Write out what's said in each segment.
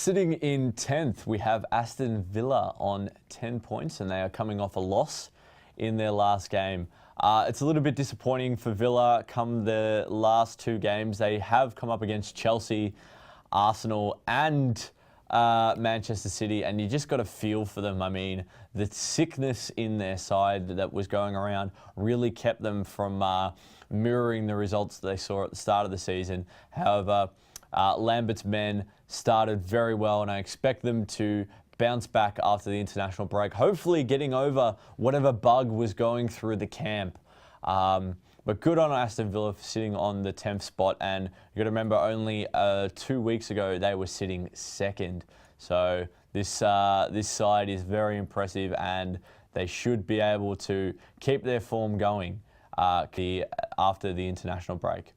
Sitting in 10th, we have Aston Villa on 10 points, and they are coming off a loss in their last game. It's a little bit disappointing for Villa come the last two games. They have come up against Chelsea, Arsenal, and Manchester City, and you just got a feel for them. I mean, the sickness in their side that was going around really kept them from mirroring the results that they saw at the start of the season. However, Lambert's men started very well, and I expect them to bounce back after the international break, hopefully getting over whatever bug was going through the camp. But good on Aston Villa for sitting on the 10th spot, and you got to remember only 2 weeks ago they were sitting second. So this side is very impressive, and they should be able to keep their form going after the international break.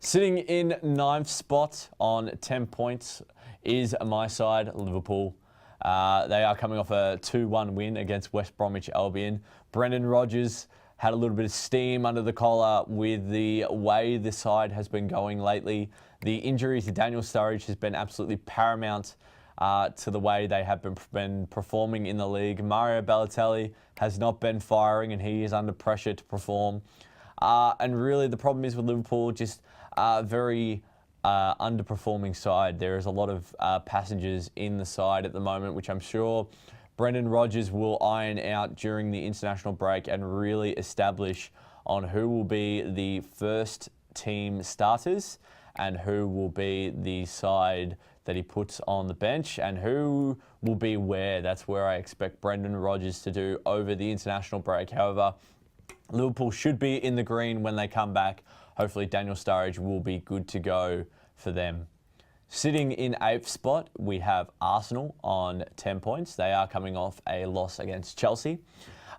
Sitting in 9th spot on 10 points is my side, Liverpool. They are coming off a 2-1 win against West Bromwich Albion. Brendan Rodgers had a little bit of steam under the collar with the way the side has been going lately. The injury to Daniel Sturridge has been absolutely paramount to the way they have been performing in the league. Mario Balotelli has not been firing, and he is under pressure to perform. And really the problem is with Liverpool, just very underperforming side. There is a lot of passengers in the side at the moment, which I'm sure Brendan Rodgers will iron out during the international break and really establish on who will be the first team starters and who will be the side that he puts on the bench and who will be where. That's where I expect Brendan Rodgers to do over the international break. However, Liverpool should be in the green when they come back. Hopefully Daniel Sturridge will be good to go for them. Sitting in 8th spot, we have Arsenal on 10 points. They are coming off a loss against Chelsea.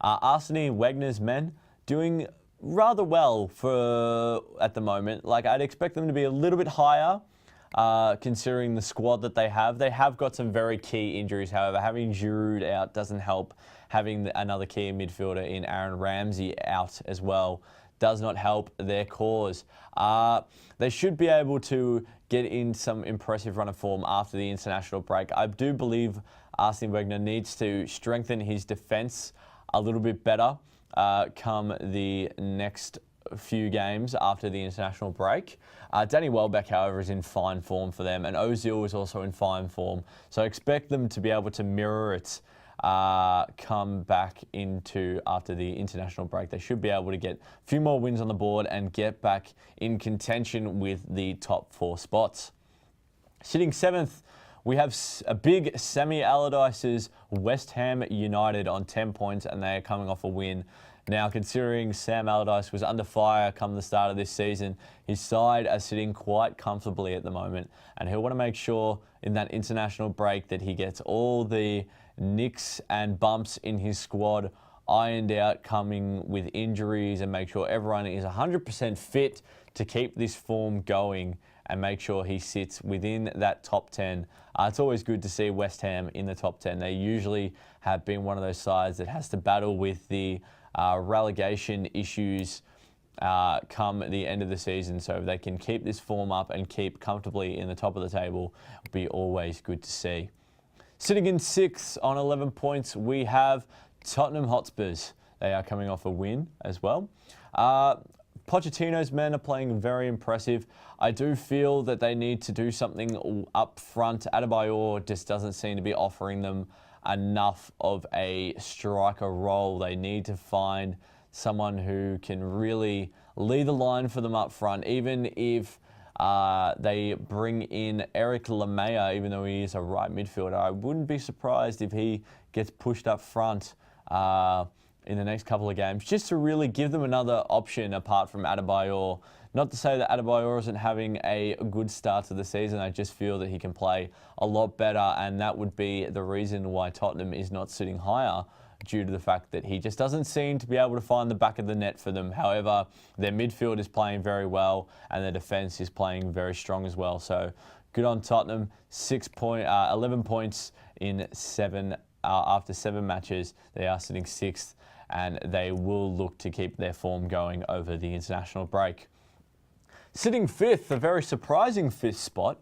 Arsene Wenger's men doing rather well at the moment. Like, I'd expect them to be a little bit higher considering the squad that they have. They have got some very key injuries, however. Having Giroud out doesn't help. Having another key midfielder in Aaron Ramsey out as well does not help their cause. They should be able to get in some impressive run of form after the international break. I do believe Arsene Wenger needs to strengthen his defence a little bit better come the next few games after the international break. Danny Welbeck, however, is in fine form for them, and Ozil is also in fine form. So I expect them to be able to mirror it come back into after the international break. They should be able to get a few more wins on the board and get back in contention with the top 4 spots. Sitting 7th, we have a big Sammy Allardyce's West Ham United on 10 points, and they are coming off a win. Now, considering Sam Allardyce was under fire come the start of this season, his side are sitting quite comfortably at the moment, and he'll want to make sure in that international break that he gets all the nicks and bumps in his squad ironed out coming with injuries and make sure everyone is 100% fit to keep this form going and make sure he sits within that top 10. It's always good to see West Ham in the top 10. They usually have been one of those sides that has to battle with the relegation issues come the end of the season. So if they can keep this form up and keep comfortably in the top of the table, it'll be always good to see. Sitting in 6th on 11 points, we have Tottenham Hotspurs. They are coming off a win as well. Pochettino's men are playing very impressive. I do feel that they need to do something up front. Adebayor just doesn't seem to be offering them enough of a striker role. They need to find someone who can really lead the line for them up front, even if they bring in Eric Lamela, even though he is a right midfielder. I wouldn't be surprised if he gets pushed up front in the next couple of games, just to really give them another option apart from Adebayor. Not to say that Adebayor isn't having a good start to the season. I just feel that he can play a lot better, and that would be the reason why Tottenham is not sitting higher, due to the fact that he just doesn't seem to be able to find the back of the net for them. However, their midfield is playing very well, and their defence is playing very strong as well. So good on Tottenham. 11 points in 7 after 7 matches. They are sitting 6th, and they will look to keep their form going over the international break. Sitting 5th, a very surprising 5th spot,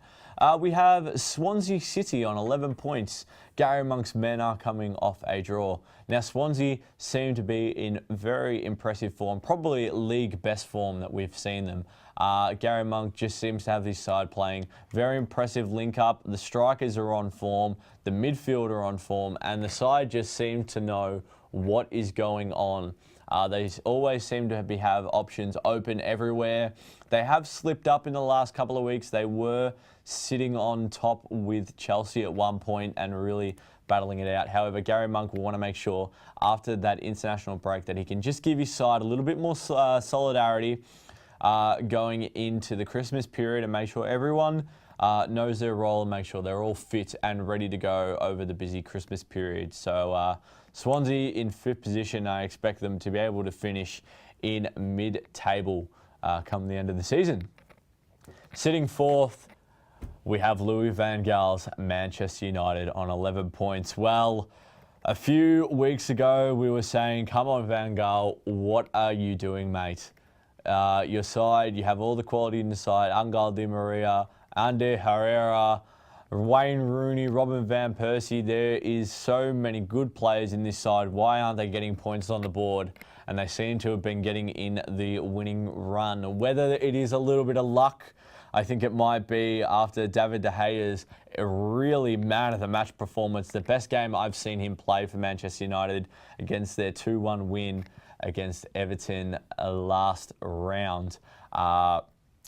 We have Swansea City on 11 points. Gary Monk's men are coming off a draw. Now, Swansea seem to be in very impressive form, probably league best form that we've seen them. Gary Monk just seems to have his side playing very impressive link up. The strikers are on form, the midfield are on form, and the side just seem to know what is going on. They always seem to have options open everywhere. They have slipped up in the last couple of weeks. They were sitting on top with Chelsea at one point and really battling it out. However, Gary Monk will want to make sure after that international break that he can just give his side a little bit more solidarity going into the Christmas period and make sure everyone knows their role and make sure they're all fit and ready to go over the busy Christmas period. So Swansea in 5th position. I expect them to be able to finish in mid-table come the end of the season. Sitting 4th, we have Louis van Gaal's Manchester United on 11 points. Well, a few weeks ago, we were saying, come on, Van Gaal, what are you doing, mate? Your side, you have all the quality in the side. Angel Di Maria, Ander Herrera, Wayne Rooney, Robin van Persie. There is so many good players in this side. Why aren't they getting points on the board? And they seem to have been getting in the winning run. Whether it is a little bit of luck, I think it might be after David De Gea's really man-of-the-match performance. The best game I've seen him play for Manchester United against their 2-1 win against Everton last round.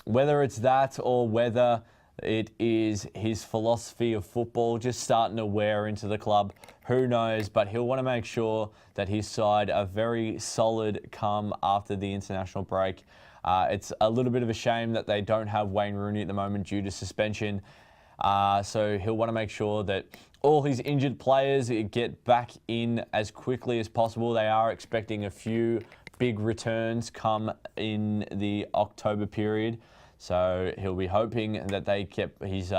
Whether it's that or whether it is his philosophy of football just starting to wear into the club, who knows? But he'll want to make sure that his side are very solid come after the international break. It's a little bit of a shame that they don't have Wayne Rooney at the moment due to suspension. So he'll want to make sure that all his injured players get back in as quickly as possible. They are expecting a few big returns come in the October period. So he'll be hoping that they kept his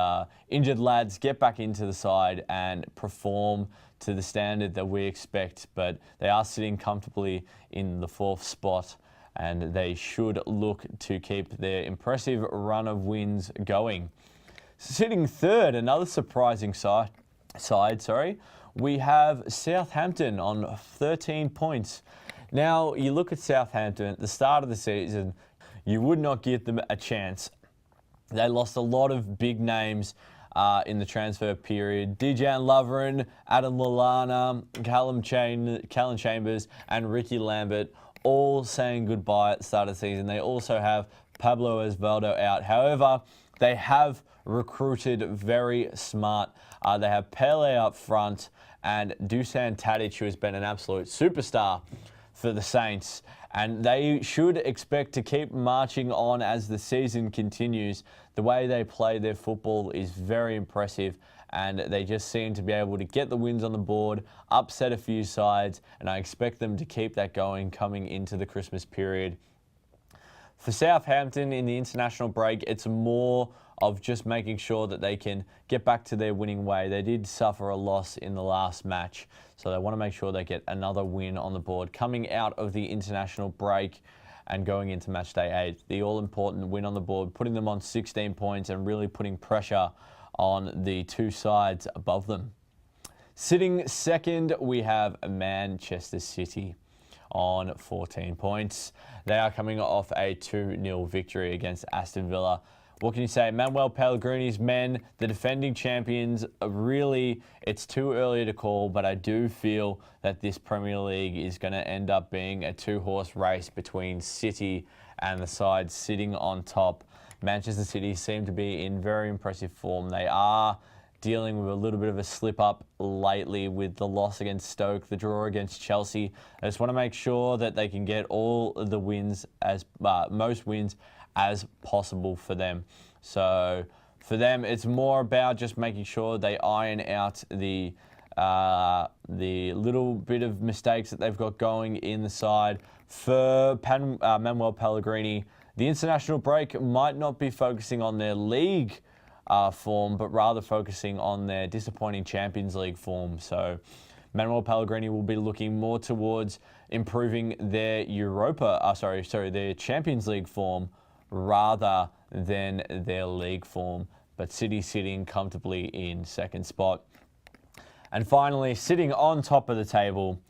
injured lads get back into the side and perform to the standard that we expect. But they are sitting comfortably in the 4th spot, and they should look to keep their impressive run of wins going. Sitting 3rd, another surprising side, we have Southampton on 13 points. Now, you look at Southampton at the start of the season, you would not give them a chance. They lost a lot of big names in the transfer period. Dejan Lovren, Adam Lallana, Callum Chambers, and Ricky Lambert all saying goodbye at the start of the season. They also have Pablo Osvaldo out. However, they have recruited very smart. They have Pele up front and Dusan Tadic, who has been an absolute superstar for the Saints. And they should expect to keep marching on as the season continues. The way they play their football is very impressive, and they just seem to be able to get the wins on the board, upset a few sides, and I expect them to keep that going coming into the Christmas period. For Southampton in the international break, it's more of just making sure that they can get back to their winning way. They did suffer a loss in the last match, so they want to make sure they get another win on the board coming out of the international break and going into match day 8. The all-important win on the board, putting them on 16 points and really putting pressure on the two sides above them. Sitting 2nd, we have Manchester City on 14 points. They are coming off a 2-0 victory against Aston Villa. What can you say? Manuel Pellegrini's men, the defending champions, really, it's too early to call, but I do feel that this Premier League is going to end up being a 2-horse race between City and the side sitting on top. Manchester City seem to be in very impressive form. They are dealing with a little bit of a slip-up lately with the loss against Stoke, the draw against Chelsea. I just want to make sure that they can get all of the wins, most wins as possible for them. So for them, it's more about just making sure they iron out the little bit of mistakes that they've got going in the side. For Manuel Pellegrini, the international break might not be focusing on their league form, but rather focusing on their disappointing Champions League form. So Manuel Pellegrini will be looking more towards improving their their Champions League form rather than their league form. but City sitting comfortably in second spot. And finally, sitting on top of the table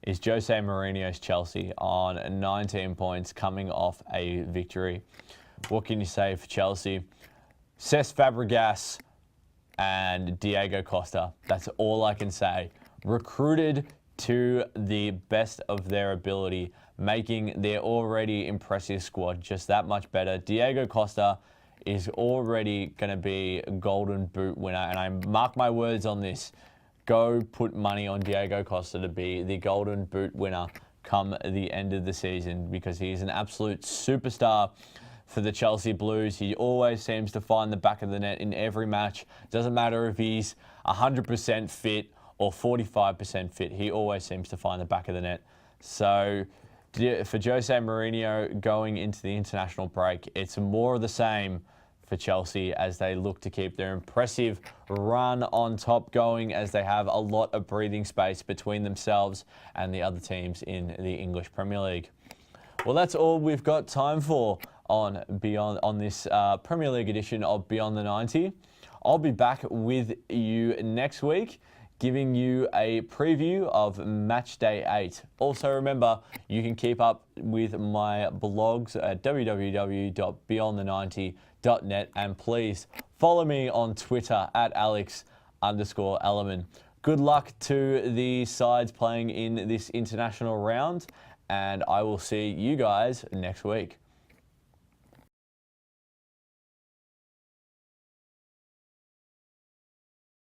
is Jose Mourinho's Chelsea on 19 points, coming off a victory. What can you say for Chelsea? Cesc Fabregas and Diego Costa. That's all I can say. Recruited to the best of their ability, making their already impressive squad just that much better. Diego Costa is already going to be a Golden Boot winner, and I mark my words on this. Go put money on Diego Costa to be the Golden Boot winner come the end of the season, because he is an absolute superstar for the Chelsea Blues. He always seems to find the back of the net in every match. Doesn't matter if he's 100% fit or 45% fit. He always seems to find the back of the net. So for Jose Mourinho going into the international break, it's more of the same for Chelsea as they look to keep their impressive run on top going, as they have a lot of breathing space between themselves and the other teams in the English Premier League. Well, that's all we've got time for on this Premier League edition of Beyond the 90. I'll be back with you next week, giving you a preview of Match Day 8. Also remember, you can keep up with my blogs at www.beyondthe90.net, and please follow me on Twitter at Alex_Ellerman. Good luck to the sides playing in this international round, and I will see you guys next week.